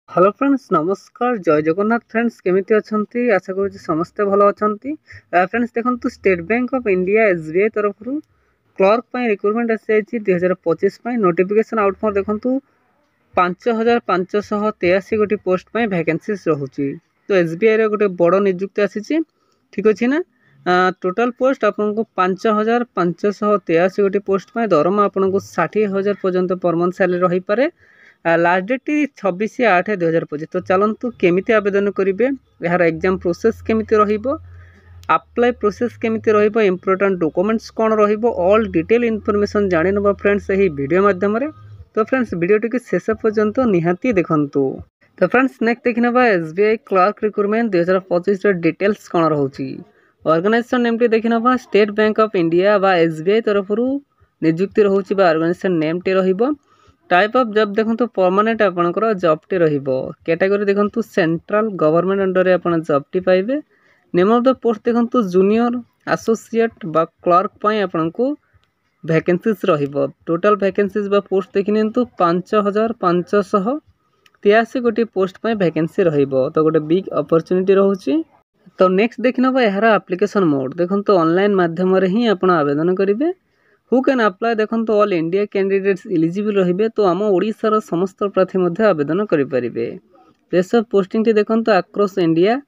Hello friends नमस्कार जय Jagannath friends केमिति अछंती आशा करूँ समस्ते भल अछंती फ्रेंड्स देखंतु state bank of India SBI तरफ क्लर्क पर रिक्रुटमेंट आसी 2025 नोटिफिकेशन आउट फॉर देखंतु 5583 गोटी पोस्ट पर वैकेंसीज रहुची। तो एसबीआई रे गोटे बड़ नियुक्ति आसी ठीक अच्छे ना। टोटाल पोस्ट आपको 5583 गोटी पोस्ट पर दरमा आपको 60,000 पर्यंत पर मंथ सैलरी रही पारे। Last date 26/8/2025। तो चलतु केमिति आवेदन करेंगे, यार एग्जाम प्रोसेस केमिति रहिबो, अप्लाई प्रोसेस केमिति रहिबो, इंपोर्टेंट डॉक्यूमेंट्स कौन रहिबो, ऑल डिटेल इनफॉरमेशन जानि नबा फ्रेंड्स यही वीडियो माध्यम रे। तो फ्रेंड्स वीडियो टी शेष पर्यंत निहाती देखंतु। तो फ्रेंड्स नेक्स्ट देखि नबा एसबीआई क्लर्क रिक्रुटमेंट 2025 रे डिटेल्स कौन रहउची। ऑर्गेनाइजेशन नेम टी देखि नबा स्टेट बैंक ऑफ इंडिया बा एसबीआई तरफ नियुक्ति रहउची बा ऑर्गेनाइजेशन नेम टी रहिबो। टाइप ऑफ जॉब देखो परमानेंट आपंकर जॉब टी कैटेगरी देखो सेंट्रल गवर्नमेंट अंडर रे आपण जॉब टी पाइबे। नेम ऑफ द पोस्ट देखो जूनियर एसोसिएट बा क्लर्क पई आपनको वैकेंसीज रहिबो। टोटल वैकेंसीज बा पोस्ट देखि नियंतु 5583 गोटी पोस्ट पई वैकेंसी रहिबो। तो गोटे बिग अपॉर्चुनिटी रहउची। तो नेक्स्ट देखि नबा यार एप्लिकेशन मोड देखो ऑनलाइन माध्यम रे ही आपण आवेदन करिवे। हु कैन अप्लाई देखो ऑल इंडिया कैंडिडेट्स एलिजिबल रहिबे। तो आम ओडिशार समस्त प्रार्थी मध्य आवेदन करेंगे। प्लेस ऑफ पोस्टिंग टी देखो आक्रॉस इंडिया।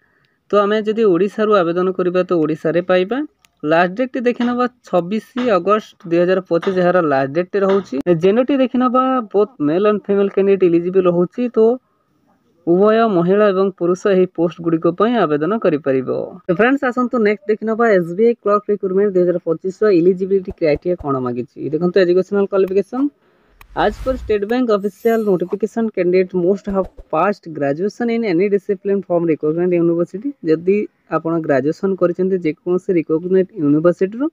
तो आम जदि ओडिशा रु आवेदन करिबा तो ओडिशा रे पाइबा। लास्ट डेट टी देखि नबा 26 अगस्त 2025 यार लास्ट डेट टी रहउची। जेनो टी देखि नबा both male and female candidate eligible रहउची। तो उभय महिला एवं पुरुष यही पोस्ट गुड़िक आवेदन कर। तो फ्रेंड्स आसतु नेक्स्ट देखि नबा SBI clerk recruitment 2025 eligibility criteria कौन मागिछि। देखो एजुकेशनल क्वालिफिकेशन आज पर state Bank official notification candidate must have passed graduation in any discipline from recognised university. जदि आपण ग्रेजुएशन करछन्ते जेकोसी रिकॉग्नाइज्ड यूनिवर्सिटी रो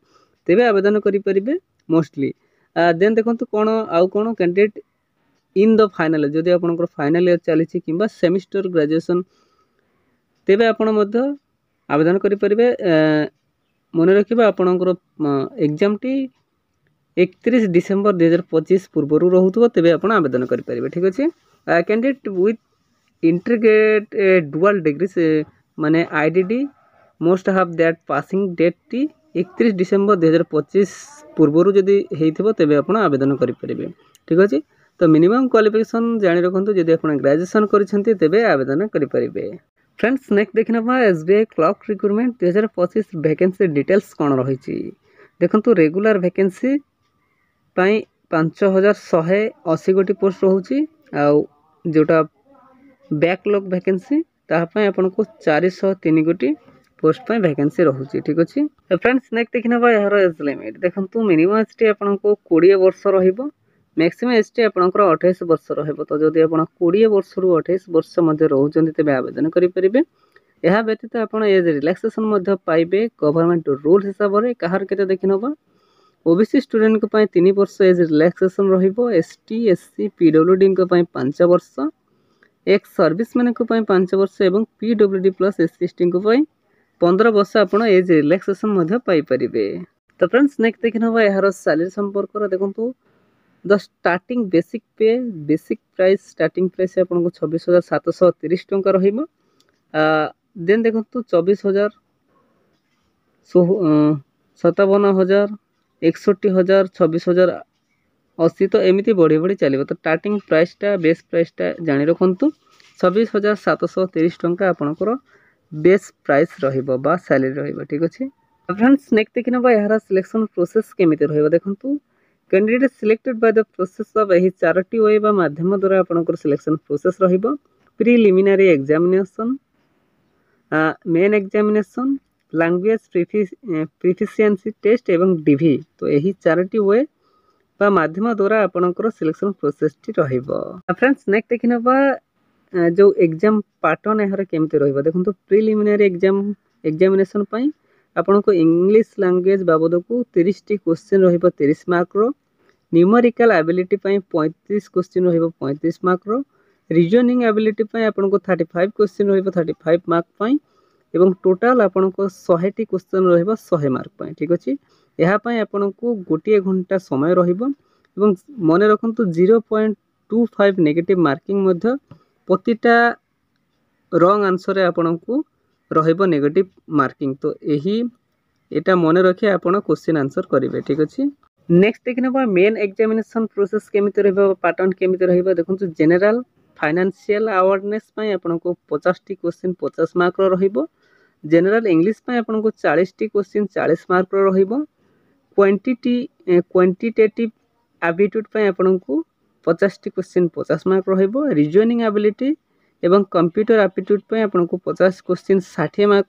तेबे आवेदन करि परिबे मोस्टली। देन देखंतु कोन आउ कोन कैंडिडेट इन द फाइनल जदि आपनकर फाइनल ईयर चली कि सेमिस्टर ग्रेजुएशन तेबे आपण मध्य आवेदन करि परिबे। मन रखिबा आपनकर एग्जाम टी 31 डिसेम्बर 2025 पूर्व रहूथबो तेबे आपण आवेदन करि परिबे। ठीक अछि। Candidate with integrate dual degree से माने IDD must have that passing date टी 31 डिसेम्बर 2025 पूर्व जदि हेइथबो तेबे आपण आवेदन करि परिबे। ठीक अछि। तो मिनिमम क्वालिफिकेशन जानि रखंतु जदि आपण ग्रेजुएशन करिसेंती तेबे आवेदन करि परिबे। फ्रेंड्स नेक्स्ट देखिनबा SBI clerk recruitment 2025 vacancy details कौन रही। देखंतु रेगुलर वैकेंसी पाई 5180 गोटी पोस्ट रहउची। आउ जोटा बैकलॉग वैकेंसी ताहा आपको 403 गोटी पोस्ट पर वैकेंसी रहउची। ठीक अछि। तो फ्रेंड्स नेक्स्ट देखिनबा यार एज लिमिट देखंतु मिनिमम एज टी आपको 20 वर्ष रहिबो। मैक्सिमम एज टी आपनकर 28 वर्ष रहिबो। तो जदि आपण 20 वर्ष रु 28 वर्ष मध्य रहउचंती तेबे आवेदन करि परिबे। यह व्यतीत आपण एज रिलैक्सेशन मध्य पाइबे गवर्नमेंट रूल हिसाब रे। कहार केते देखिनबा ओबीसी स्टूडेंट को 3 वर्ष एज रिलैक्सेशन रहिबो। एसटी एससी पीडब्ल्यूडी को 5 वर्ष, एक्स सर्विसमैन को 5 वर्ष एवं पीडब्ल्यूडी प्लस एससी एसटी को 15 वर्ष आपण एज रिलैक्सेशन मध्य पाई परिबे। तो फ्रेंड्स नेक्स्ट देखिनबा यार सैलरी संपर्क रे देखंतु द स्टार्टिंग बेसिक पे बेसिक प्राइस स्टार्टिंग प्राइस आपको 26,730 टंका रहिबो। देन देखंतु 24,000 57,000 61,000 26,080 तो एमती बढ़ी बढ़ी चलो। तो स्टार्टिंग प्राइसटा बेस प्राइसटा जानी रखु 26,730 टंका आपंकर बेस प्राइस रहिबो बा सैलरी रहिबो। ठीक अछि। फ्रेंड्स नेक्स्ट देखिनबा यार सिलेक्शन प्रोसेस केमिति रहिबो। देखंतु candidate selected by the process of एही चारोटी वे बा माध्यम द्वारा आपनकर सिलेक्शन प्रोसेस रहिबो। Preliminary examination, main examination, language proficiency test एवं डीवी। तो यही चारोटी वे बा माध्यम द्वारा आपनकर सिलेक्शन प्रोसेस टी रहिबो। फ्रेंड्स नेक्स्ट देखिनबा जो एग्जाम पैटर्न यार केमिति रहिबो। देखंतु प्रिलिमिनरी एग्जामिनेशन पई आपनको इंग्लिश लैंग्वेज बाबद को 30 टी क्वेश्चन रहिबो 30 मार्क रो। न्यूमेरिकल एबिलिटी पई 35 क्वेश्चन रहिबो 35 मार्क रो। रीजनिंग एबिलिटी पई आपनको 35 क्वेश्चन रहिबो 35 मार्क पई एवं टोटल आपनको 100 टी क्वेश्चन रहिबो 100 मार्क पई। ठीक अछि। यहा पई आपनको गोटे घंटा समय रहिबो एवं मन रखंतु 0.25 नेगेटिव मार्किंग मध्य प्रतिटा रॉन्ग आंसर आपन को रहिबो नेगेटिव मार्किंग। तो यही एटा मन रखी आपण क्वेश्चन आंसर करेंगे। ठीक अच्छे। नेक्स्ट देखने मेन एग्जामिनेशन प्रोसेस केमिति रहबो, पैटर्न केमिति रहबो। देखंतु जनरल फाइनेंशियल अवेयरनेस पई आपनको 50 टी क्वेश्चन 50 मार्क रो रहइबो। जनरल इंग्लिश पई आपनको 40 टी क्वेश्चन 40 मार्क रो रहइबो। क्वांटिटेटिव एप्टीट्यूड पई आपनको 50 टी क्वेश्चन 50 मार्क रहइबो। रीजनिंग एबिलिटी एवं कंप्यूटर एप्टीट्यूड पई आपनको 50 क्वेश्चन 60 मार्क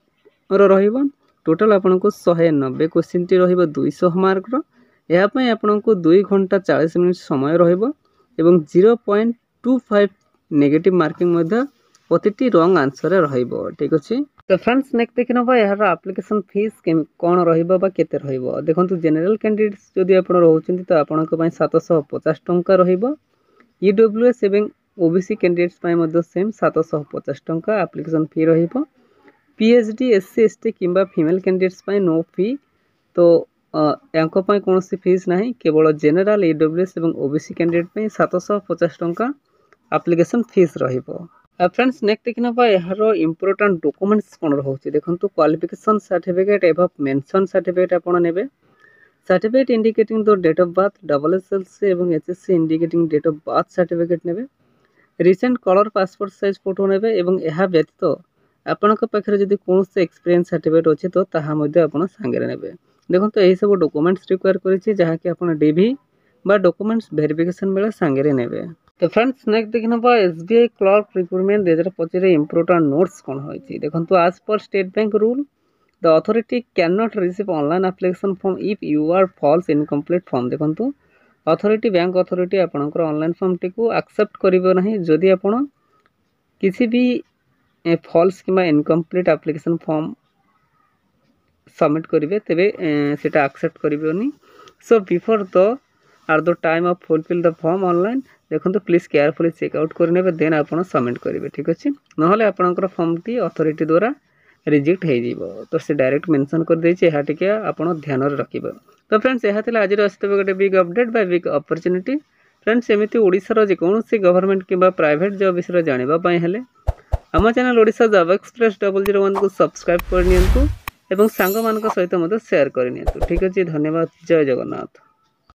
रो रहइबो। टोटल आपनको 190 क्वेश्चन टी रहइबो 200 मार्क रो। यह पई आपनको 2 घंटा 40 मिनिट समय रहइबो एवं 0.25 नेगेटिव मार्किंग मध्य प्रतिटी रॉन्ग आंसर रहइबो। ठीक अछि। तो फ्रेंड्स नेक्स्ट देखिनबा यार एप्लिकेशन फीस कोन रहइबो बा केते रहइबो। देखंतु जनरल कैंडिडेट्स जदि आपण रहउछन्ती तो आपनको पई 750 टंका रहइबो। ईडब्ल्यूएस एवं ओबीसी कैंडिडेट्स पई मध्य सेम 750 टंका एप्लिकेशन फी रहइबो। पीएचडी एससी एसटी किंबा फीमेल कैंडिडेट्स पई नो फी। तो यांको पई कोनोसी फीस नाही, केवल जनरल ईडब्ल्यूएस एवं ओबीसी कैंडिडेट पई 750 टंका एप्लिकेशन फीस रहइबो। फ्रेंड्स नेक्स्ट देखिनबा यार इंपोर्टेंट डॉक्यूमेंट्स कोन रहउछि। देखंतु क्वालिफिकेशन सर्टिफिकेट एवं मेंशन सर्टिफिकेट आपण नेबे। Certificate indicating the date of birth डबलएसएलसी एवं HSC indicating date of birth certificate नेबे। Recent colour passport size photo नेबे एवं एहा व्यतीत आपनक पाखरे जदि कोनोसे एक्सपीरियंस सर्टिफिकेट अछि तो ताहा मध्ये आपण संगे नेबे। देखंतु एही सब डॉक्यूमेंट्स रिक्वायर करिछि जहा कि आपण डीवी बा डॉक्यूमेंट्स वेरिफिकेशन बेले संगे नेबे। तो फ्रेंड्स नेक्स्ट देखिनबा एसबीआई क्लर्क रिक्रूटमेंट 2025 रे इंपोर्टेंट नोट्स कोन होइछि। देखंतु आज पर state bank rule the authority can not receive online application form if you are false incomplete form. देखंतु अथॉरिटी बैंक अथॉरिटी आपनकर ऑनलाइन फॉर्म टी को एक्सेप्ट करिवो नाही जदि आपण किसी भी फॉल्स किबा इनकम्प्लीट एप्लिकेशन फॉर्म सबमिट करिवे तेबे सेटा एक्सेप्ट करिवोनी। So before the are the time of fulfil the form online देखंतु प्लीज केयरफुली चेकआउट करनेबे देन आपण सबमिट करिवे। ठीक अछि। नहले आपनकर फॉर्म टी अथॉरिटी द्वारा रिजेक्ट हे जीवो। तो से डायरेक्ट मेंशन कर देछि, एहा टिके आपण ध्यान रखिबो। तो फ्रेंड्स एहा थिला आज रस्तबे गोटे big update by big opportunity. Friends एमिति ओडिसा रो जे कोनोसी गवर्नमेंट किबा प्राइवेट जॉब विषय जानिबा पय हेले हम चैनल ओडिसा जॉब एक्सप्रेस 001 को सब्सक्राइब कर नियंतु एवं सांग मानक सहित मते शेयर कर नियंतु। ठीक अछि। धन्यवाद। जय जगन्नाथ।